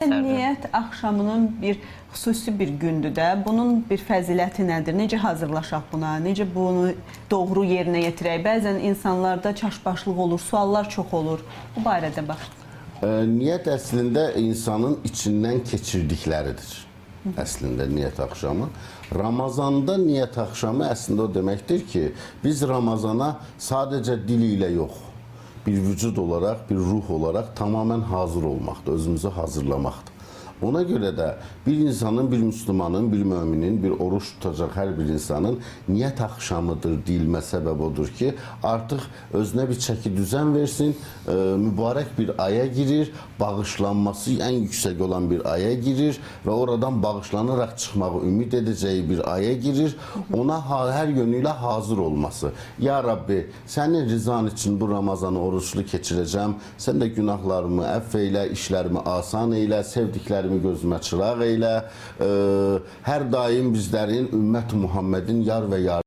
Niyyət axşamının bir xüsusi bir gündür də. Bunun bir fəziləti nədir? Necə hazırlaşaq buna? Necə bunu doğru yerinə yetirək? Bəzən insanlarda çaşbaşlıq olur, suallar çox olur. Bu barədə bax. Niyyət əslində insanın içindən keçirdikləridir. Əslində niyyət axşamı. Ramazanda niyyət axşamı əslində o deməkdir ki, biz Ramazana sadəcə dil ilə yox, bir vücud olaraq, bir ruh olaraq tamamən hazır olmaqdır, özümüzü hazırlamaqdır. Ona görə də bir insanın, bir müslümanın, bir müminin, bir oruç tutacaq hər bir insanın niyyət axşamıdır deyilmə səbəb odur ki, artıq özünə bir çəki düzən versin, mübarək bir aya girir, bağışlanması ən yüksək olan bir aya girir və oradan bağışlanaraq çıxmağı ümid edəcəyi bir aya girir, ona hər yönüyle hazır olması. Ya Rabbi, sənin rizan üçün bu Ramazanı oruçlu keçirəcəm, sən də günahlarımı əfv eylə, işlərimi asan eylə, sevdiklərimi gözümə çıraq eylə, hər daim bizlərin ümmət Muhammedin yar və yar